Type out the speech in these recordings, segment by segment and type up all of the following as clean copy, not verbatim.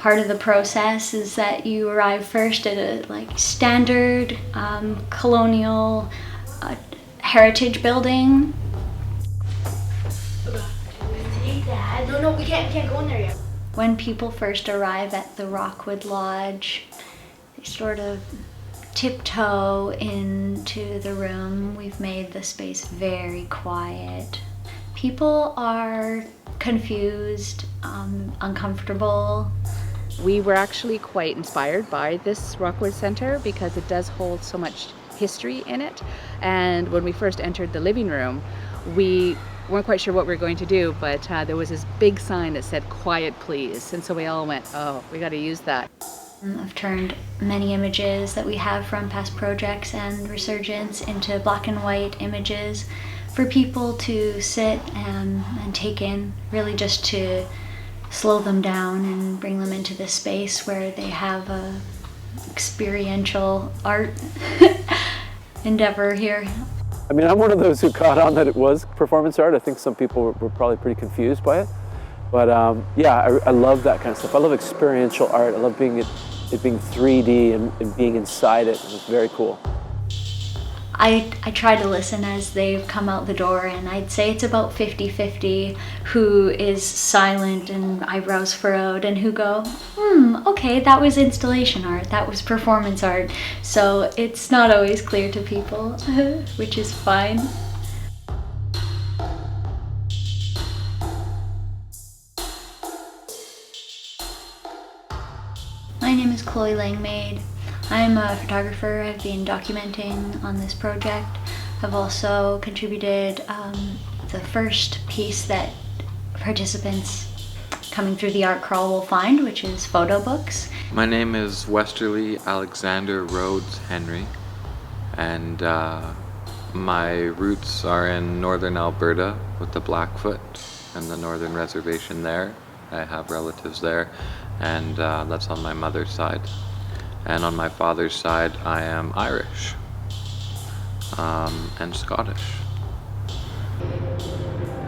part of the process is that you arrive first at a standard colonial heritage building. No, we can't go in there yet. When people first arrive at the Rockwood Lodge, they sort of tiptoe into the room. We've made the space very quiet. People are confused, uncomfortable. We were actually quite inspired by this Rockwood Center because it does hold so much history in it. And when we first entered the living room, we weren't quite sure what we were going to do, but there was this big sign that said "Quiet, please." And so we all went, oh, we got to use that. I've turned many images that we have from past projects and Resurgence into black and white images for people to sit and take in, really just to slow them down and bring them into this space where they have a experiential art endeavor here. I mean, I'm one of those who caught on that it was performance art. I think some people were probably pretty confused by it. But yeah, I love that kind of stuff. I love experiential art. I love it being 3D and being inside it. It's very cool. I try to listen as they've come out the door, and I'd say it's about 50-50 who is silent and eyebrows furrowed and who go, okay, that was installation art, that was performance art. So it's not always clear to people, which is fine. My name is Chloe Langmaid. I'm a photographer. I've been documenting on this project. I've also contributed the first piece that participants coming through the art crawl will find, which is photo books. My name is Westerly Alexander Rhodes Henry, and my roots are in northern Alberta with the Blackfoot and the northern reservation there. I have relatives there, and that's on my mother's side. And on my father's side, I am Irish and Scottish.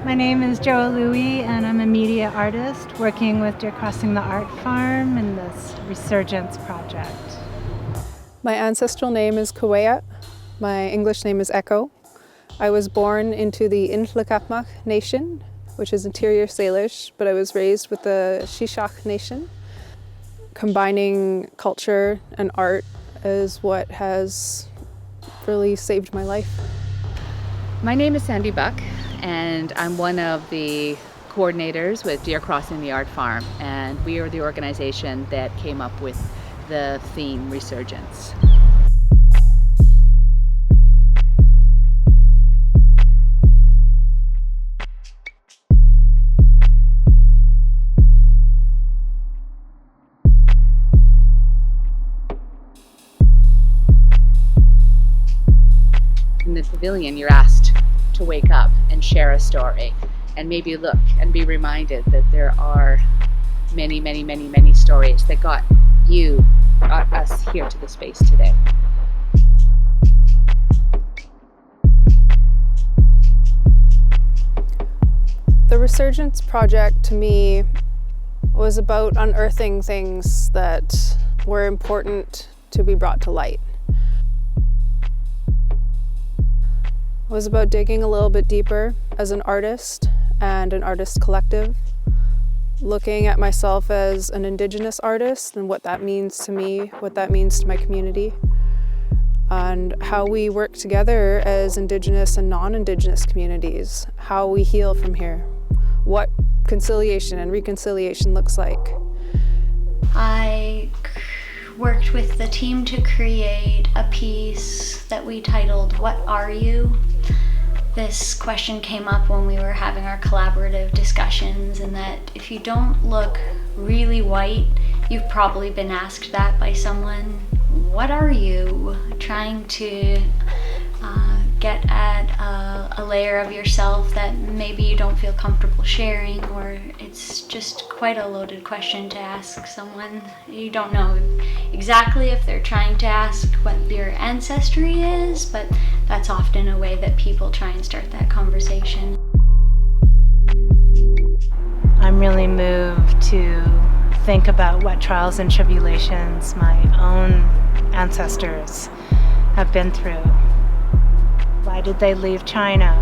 My name is Joa Louie, and I'm a media artist working with Deer Crossing the Art Farm in this Resurgence project. My ancestral name is Kawea. My English name is Echo. I was born into the Intlakapmach Nation, which is Interior Salish, but I was raised with the Shishak Nation. Combining culture and art is what has really saved my life. My name is Sandy Buck, and I'm one of the coordinators with Deer Crossing the Art Farm, and we are the organization that came up with the theme Resurgence. In the pavilion, you're asked to wake up and share a story and maybe look and be reminded that there are many, many, many, many stories that got us here to the space today. The Resurgence project to me was about unearthing things that were important to be brought to light. It was about digging a little bit deeper as an artist and an artist collective, looking at myself as an Indigenous artist and what that means to me, what that means to my community, and how we work together as Indigenous and non-Indigenous communities, how we heal from here, what conciliation and reconciliation looks like. I worked with the team to create a piece that we titled, "What Are You?" This question came up when we were having our collaborative discussions, and that if you don't look really white, you've probably been asked that by someone. What are you? Trying to get at a layer of yourself that maybe you don't feel comfortable sharing, or it's just quite a loaded question to ask someone. You don't know exactly if they're trying to ask what your ancestry is, but that's often a way that people try and start that conversation. I'm really moved to think about what trials and tribulations my own ancestors have been through. Why did they leave China?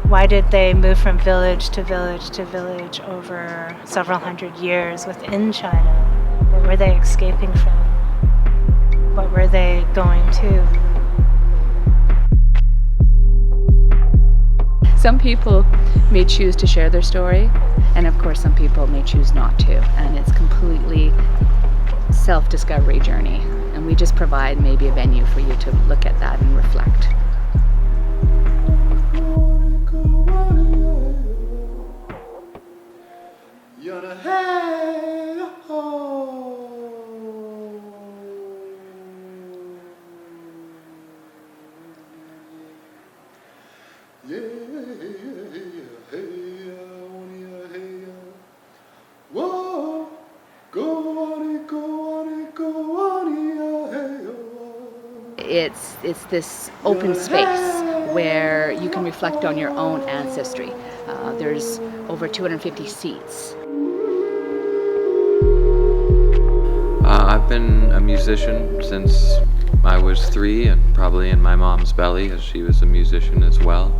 Why did they move from village to village to village over several hundred years within China? What were they escaping from? What were they going to? Some people may choose to share their story, and of course some people may choose not to, and it's completely self-discovery journey, and we just provide maybe a venue for you to look at that and reflect. It's this open space where you can reflect on your own ancestry. There's over 250 seats. I've been a musician since I was 3, and probably in my mom's belly, as she was a musician as well.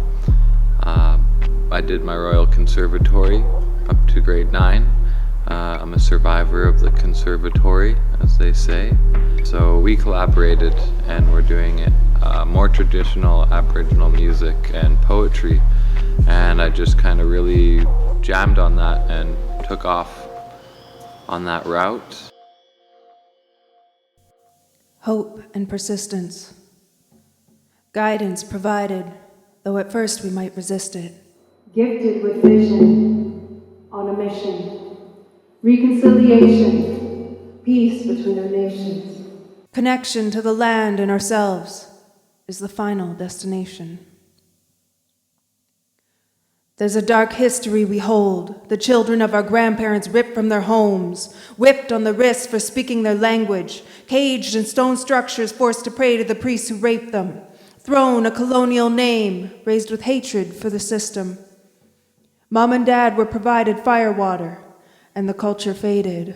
I did my Royal Conservatory up to grade 9. I'm a survivor of the conservatory, as they say. So we collaborated, and we're doing it, more traditional Aboriginal music and poetry. And I just kind of really jammed on that and took off on that route. Hope and persistence. Guidance provided, though at first we might resist it. Gifted with vision, on a mission. Reconciliation, peace between our nations. Connection to the land and ourselves is the final destination. There's a dark history we hold, the children of our grandparents ripped from their homes, whipped on the wrists for speaking their language, caged in stone structures forced to pray to the priests who raped them, thrown a colonial name, raised with hatred for the system. Mom and Dad were provided firewater, and the culture faded.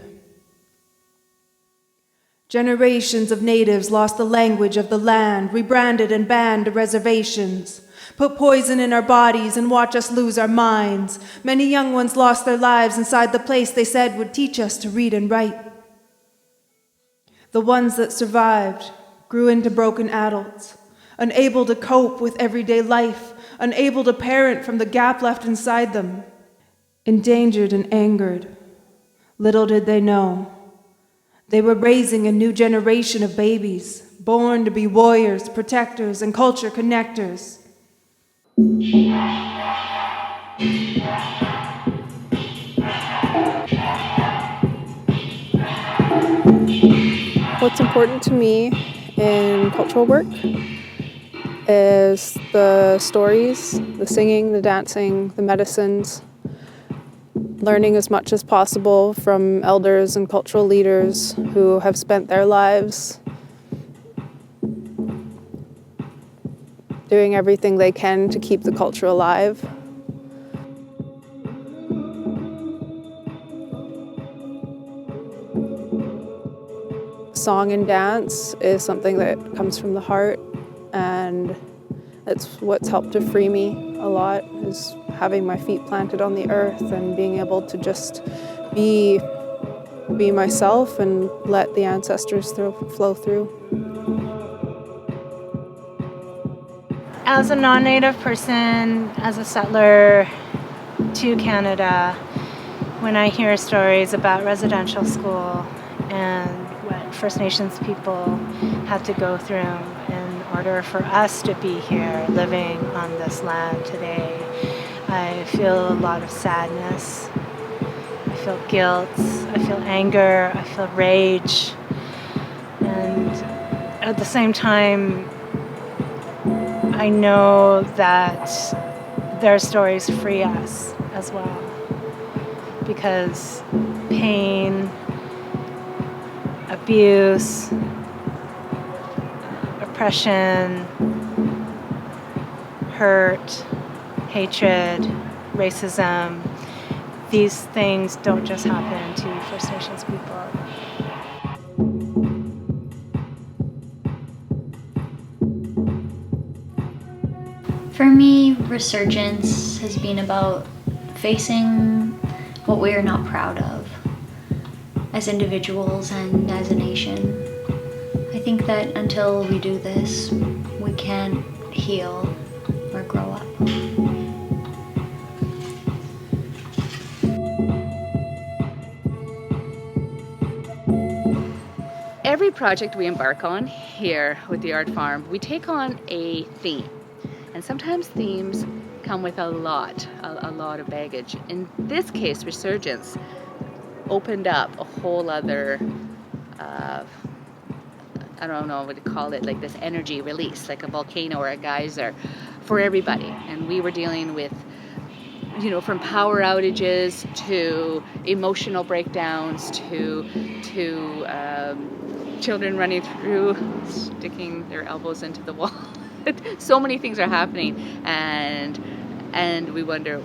Generations of natives lost the language of the land, rebranded and banned to reservations, put poison in our bodies and watch us lose our minds. Many young ones lost their lives inside the place they said would teach us to read and write. The ones that survived grew into broken adults, unable to cope with everyday life, unable to parent from the gap left inside them. Endangered and angered, little did they know. They were raising a new generation of babies, born to be warriors, protectors, and culture connectors. What's important to me in cultural work is the stories, the singing, the dancing, the medicines, learning as much as possible from elders and cultural leaders who have spent their lives doing everything they can to keep the culture alive. Song and dance is something that comes from the heart, and it's what's helped to free me a lot, is having my feet planted on the earth and being able to just be myself and let the ancestors flow through. As a non-native person, as a settler to Canada, when I hear stories about residential school and what First Nations people had to go through in order for us to be here living on this land today, I feel a lot of sadness. I feel guilt, I feel anger, I feel rage. And at the same time, I know that their stories free us as well, because pain, abuse, oppression, hurt, hatred, racism, these things don't just happen to First Nations people. For me, Resurgence has been about facing what we are not proud of as individuals and as a nation. I think that until we do this, we can't heal or grow up. Every project we embark on here with the Art Farm, we take on a theme. And sometimes themes come with a lot of baggage. In this case, Resurgence opened up a whole other, I don't know what to call it, like this energy release, like a volcano or a geyser for everybody. And we were dealing with, you know, from power outages to emotional breakdowns to children running through, sticking their elbows into the wall. So many things are happening, and we wonder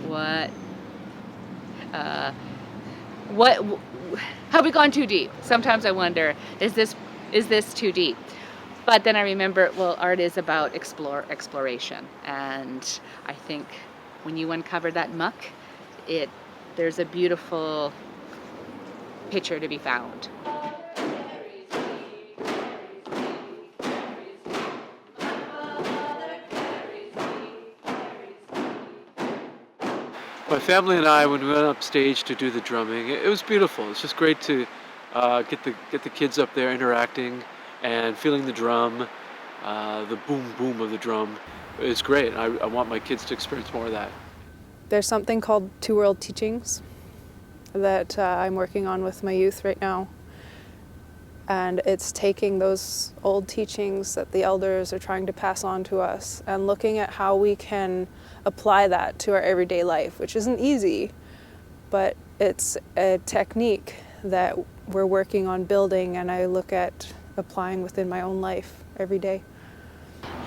have we gone too deep? Sometimes I wonder, is this too deep? But then I remember, well, art is about exploration, and I think when you uncover that muck, there's a beautiful picture to be found. My family and I, when we went up stage to do the drumming, it was beautiful. It's just great to get the kids up there interacting and feeling the drum, the boom boom of the drum. It's great. I want my kids to experience more of that. There's something called Two World Teachings that I'm working on with my youth right now. And it's taking those old teachings that the elders are trying to pass on to us and looking at how we can apply that to our everyday life, which isn't easy, but it's a technique that we're working on building, and I look at applying within my own life every day.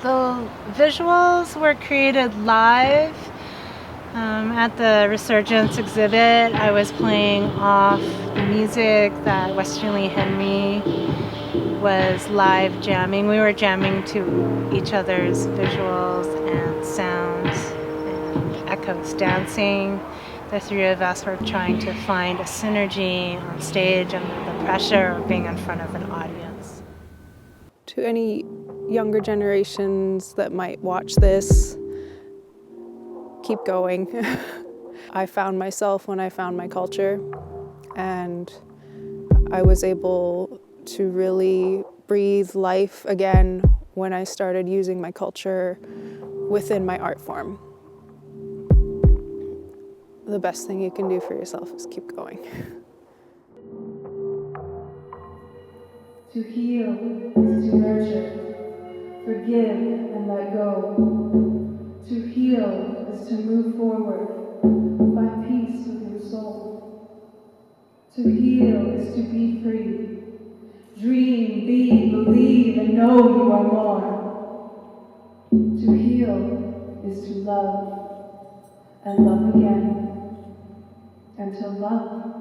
The visuals were created live at the Resurgence exhibit. I was playing off the music that Westerly Henry was live jamming. We were jamming to each other's visuals and sounds and echoes, dancing. The three of us were trying to find a synergy on stage under the pressure of being in front of an audience. To any younger generations that might watch this, keep going. I found myself when I found my culture, and I was able to really breathe life again when I started using my culture within my art form. The best thing you can do for yourself is keep going. To heal is to nurture, forgive and let go. To heal is to move forward, find peace with your soul. To heal is to be free. Dream, be, believe, and know you are more. To heal is to love, and love again, and to love